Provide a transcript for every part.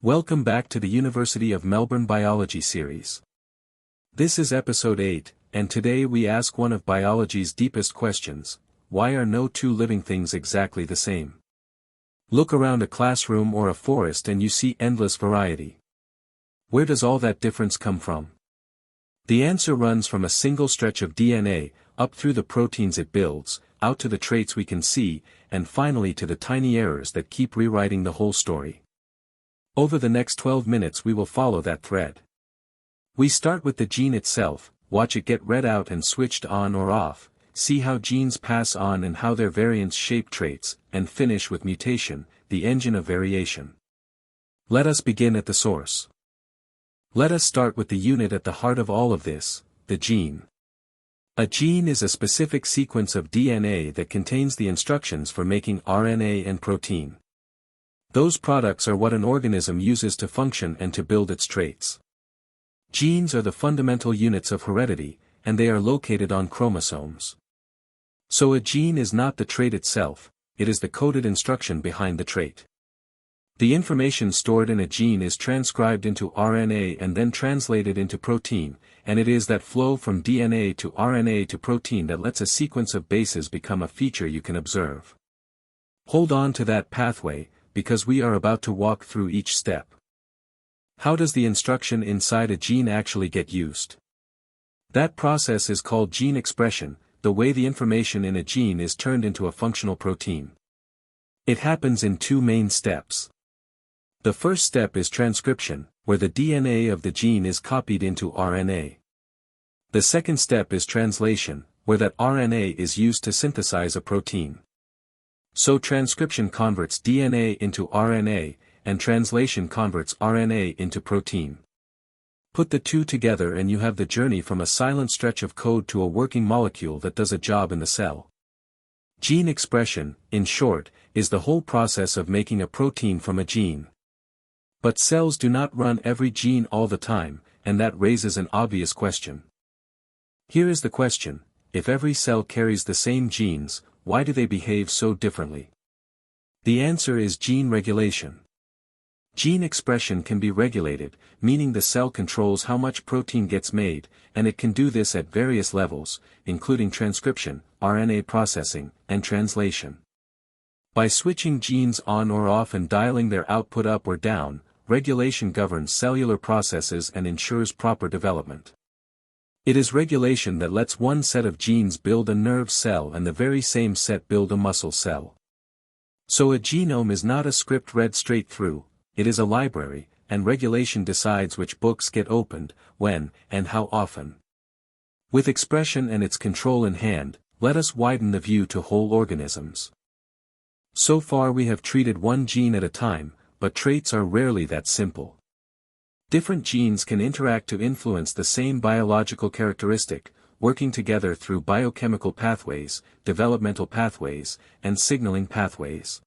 Welcome back to the University of Melbourne Biology series. This is episode 8, and today we ask one of biology's deepest questions: why are no two living things exactly the same? Look around a classroom or a forest and you see endless variety. Where does all that difference come from? The answer runs from a single stretch of DNA, up through the proteins it builds, out to the traits we can see, and finally to the tiny errors that keep rewriting the whole story. Over the next 12 minutes we will follow that thread. We start with the gene itself, watch it get read out and switched on or off, see how genes pass on and how their variants shape traits, and finish with mutation, the engine of variation. Let us begin at the source. Let us start with the unit at the heart of all of this, the gene. A gene is a specific sequence of DNA that contains the instructions for making RNA and protein. Those products are what an organism uses to function and to build its traits. Genes are the fundamental units of heredity, and they are located on chromosomes. So a gene is not the trait itself, it is the coded instruction behind the trait. The information stored in a gene is transcribed into RNA and then translated into protein, and it is that flow from DNA to RNA to protein that lets a sequence of bases become a feature you can observe. Hold on to that pathway, because we are about to walk through each step. How does the instruction inside a gene actually get used? That process is called gene expression, the way the information in a gene is turned into a functional protein. It happens in two main steps. The first step is transcription, where the DNA of the gene is copied into RNA. The second step is translation, where that RNA is used to synthesize a protein. So transcription converts DNA into RNA, and translation converts RNA into protein. Put the two together and you have the journey from a silent stretch of code to a working molecule that does a job in the cell. Gene expression, in short, is the whole process of making a protein from a gene. But cells do not run every gene all the time, and that raises an obvious question. Here is the question: if every cell carries the same genes, why do they behave so differently? The answer is gene regulation. Gene expression can be regulated, meaning the cell controls how much protein gets made, and it can do this at various levels, including transcription, RNA processing, and translation. By switching genes on or off and dialing their output up or down, regulation governs cellular processes and ensures proper development. It is regulation that lets one set of genes build a nerve cell and the very same set build a muscle cell. So a genome is not a script read straight through, it is a library, and regulation decides which books get opened, when, and how often. With expression and its control in hand, let us widen the view to whole organisms. So far we have treated one gene at a time, but traits are rarely that simple. Different genes can interact to influence the same biological characteristic, working together through biochemical pathways, developmental pathways, and signaling pathways.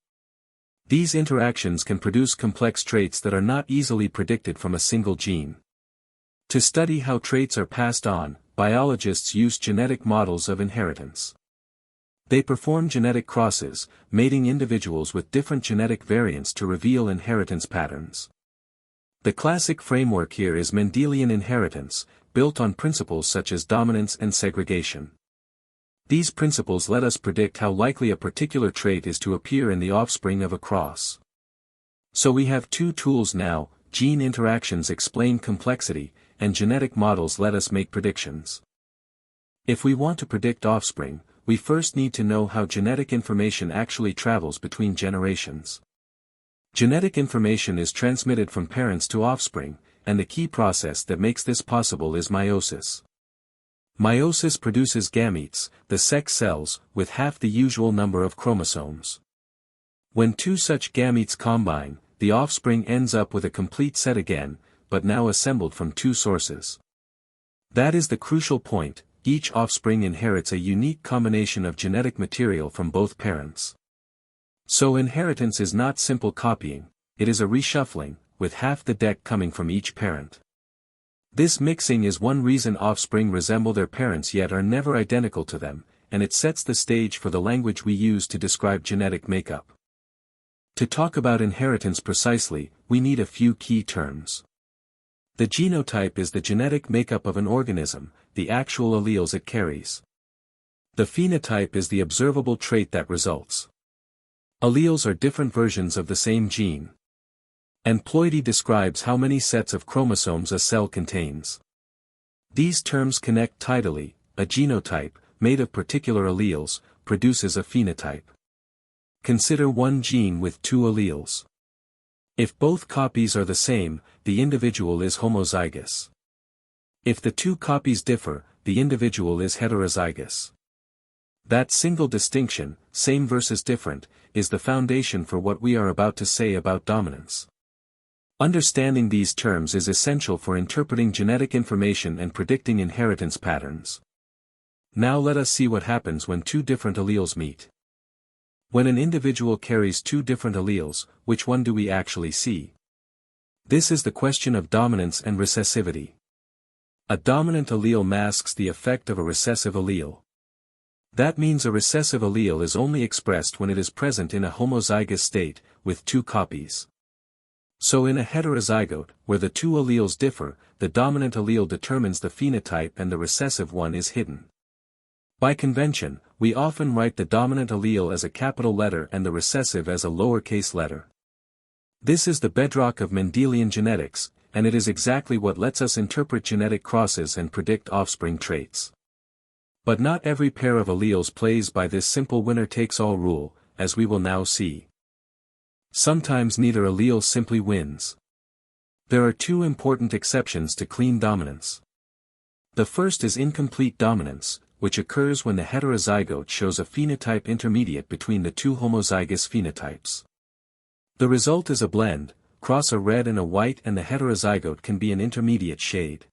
These interactions can produce complex traits that are not easily predicted from a single gene. To study how traits are passed on, biologists use genetic models of inheritance. They perform genetic crosses, mating individuals with different genetic variants to reveal inheritance patterns. The classic framework here is Mendelian inheritance, built on principles such as dominance and segregation. These principles let us predict how likely a particular trait is to appear in the offspring of a cross. So we have two tools now: gene interactions explain complexity, and genetic models let us make predictions. If we want to predict offspring, we first need to know how genetic information actually travels between generations. Genetic information is transmitted from parents to offspring, and the key process that makes this possible is meiosis. Meiosis produces gametes, the sex cells, with half the usual number of chromosomes. When two such gametes combine, the offspring ends up with a complete set again, but now assembled from two sources. That is the crucial point: each offspring inherits a unique combination of genetic material from both parents. So inheritance is not simple copying, it is a reshuffling, with half the deck coming from each parent. This mixing is one reason offspring resemble their parents yet are never identical to them, and it sets the stage for the language we use to describe genetic makeup. To talk about inheritance precisely, we need a few key terms. The genotype is the genetic makeup of an organism, the actual alleles it carries. The phenotype is the observable trait that results. Alleles are different versions of the same gene. And ploidy describes how many sets of chromosomes a cell contains. These terms connect tidally. A genotype, made of particular alleles, produces a phenotype. Consider one gene with two alleles. If both copies are the same, the individual is homozygous. If the two copies differ, the individual is heterozygous. That single distinction, same versus different, is the foundation for what we are about to say about dominance. Understanding these terms is essential for interpreting genetic information and predicting inheritance patterns. Now let us see what happens when two different alleles meet. When an individual carries two different alleles, which one do we actually see? This is the question of dominance and recessivity. A dominant allele masks the effect of a recessive allele. That means a recessive allele is only expressed when it is present in a homozygous state, with two copies. So in a heterozygote, where the two alleles differ, the dominant allele determines the phenotype and the recessive one is hidden. By convention, we often write the dominant allele as a capital letter and the recessive as a lowercase letter. This is the bedrock of Mendelian genetics, and it is exactly what lets us interpret genetic crosses and predict offspring traits. But not every pair of alleles plays by this simple winner-takes-all rule, as we will now see. Sometimes neither allele simply wins. There are two important exceptions to clean dominance. The first is incomplete dominance, which occurs when the heterozygote shows a phenotype intermediate between the two homozygous phenotypes. The result is a blend, cross a red and a white, and the heterozygote can be an intermediate shade.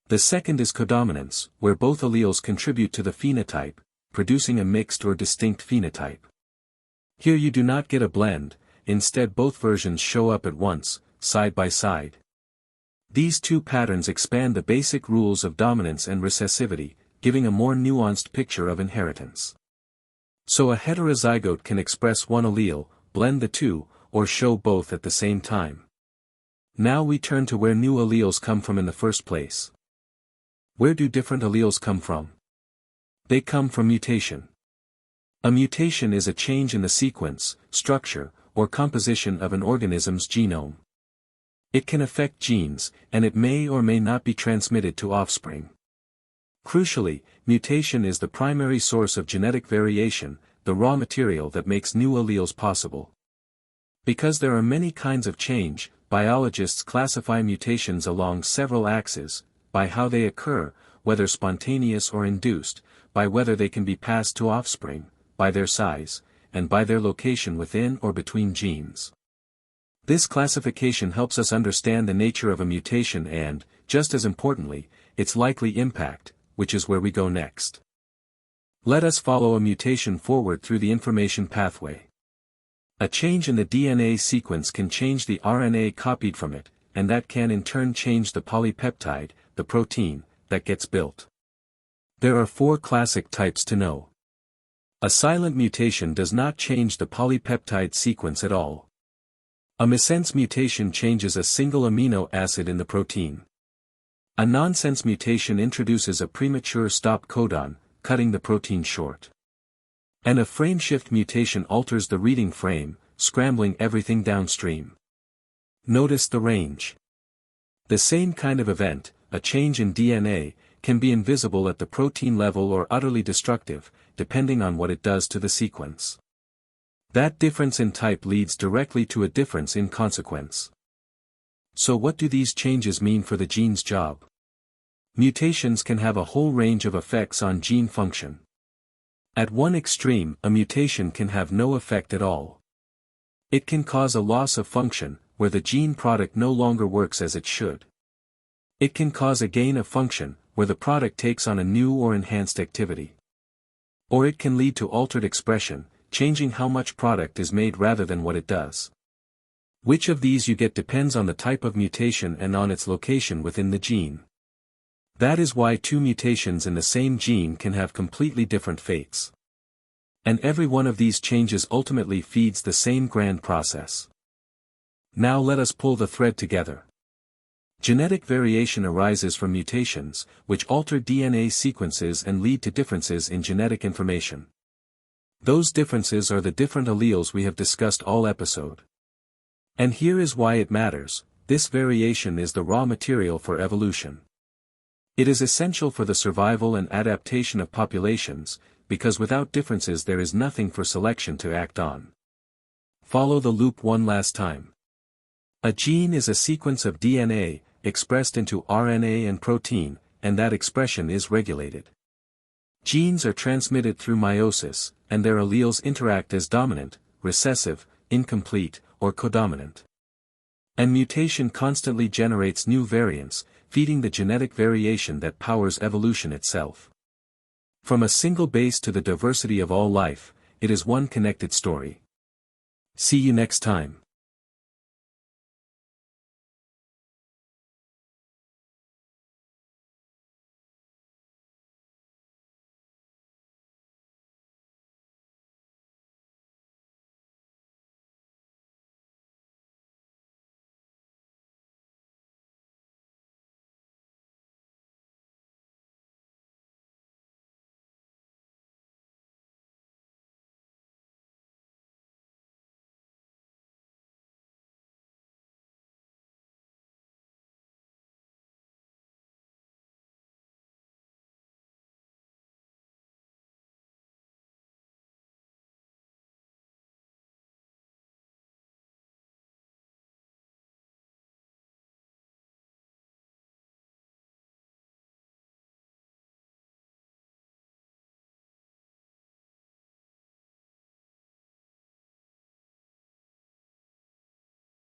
The second is codominance, where both alleles contribute to the phenotype, producing a mixed or distinct phenotype. Here you do not get a blend, instead both versions show up at once, side by side. These two patterns expand the basic rules of dominance and recessivity, giving a more nuanced picture of inheritance. So a heterozygote can express one allele, blend the two, or show both at the same time. Now we turn to where new alleles come from in the first place. Where do different alleles come from? They come from mutation. A mutation is a change in the sequence, structure, or composition of an organism's genome. It can affect genes, and it may or may not be transmitted to offspring. Crucially, mutation is the primary source of genetic variation, the raw material that makes new alleles possible. Because there are many kinds of change, biologists classify mutations along several axes, by how they occur, whether spontaneous or induced, by whether they can be passed to offspring, by their size, and by their location within or between genes. This classification helps us understand the nature of a mutation and, just as importantly, its likely impact, which is where we go next. Let us follow a mutation forward through the information pathway. A change in the DNA sequence can change the RNA copied from it, and that can in turn change the polypeptide, the protein, that gets built. There are four classic types to know. A silent mutation does not change the polypeptide sequence at all. A missense mutation changes a single amino acid in the protein. A nonsense mutation introduces a premature stop codon, cutting the protein short. And a frameshift mutation alters the reading frame, scrambling everything downstream. Notice the range. The same kind of event, a change in DNA, can be invisible at the protein level or utterly destructive, depending on what it does to the sequence. That difference in type leads directly to a difference in consequence. So what do these changes mean for the gene's job? Mutations can have a whole range of effects on gene function. At one extreme, a mutation can have no effect at all. It can cause a loss of function, where the gene product no longer works as it should. It can cause a gain of function, where the product takes on a new or enhanced activity. Or it can lead to altered expression, changing how much product is made rather than what it does. Which of these you get depends on the type of mutation and on its location within the gene. That is why two mutations in the same gene can have completely different fates. And every one of these changes ultimately feeds the same grand process. Now let us pull the thread together. Genetic variation arises from mutations, which alter DNA sequences and lead to differences in genetic information. Those differences are the different alleles we have discussed all episode. And here is why it matters: this variation is the raw material for evolution. It is essential for the survival and adaptation of populations, because without differences there is nothing for selection to act on. Follow the loop one last time. A gene is a sequence of DNA, expressed into RNA and protein, and that expression is regulated. Genes are transmitted through meiosis, and their alleles interact as dominant, recessive, incomplete, or codominant. And mutation constantly generates new variants, feeding the genetic variation that powers evolution itself. From a single base to the diversity of all life, it is one connected story. See you next time.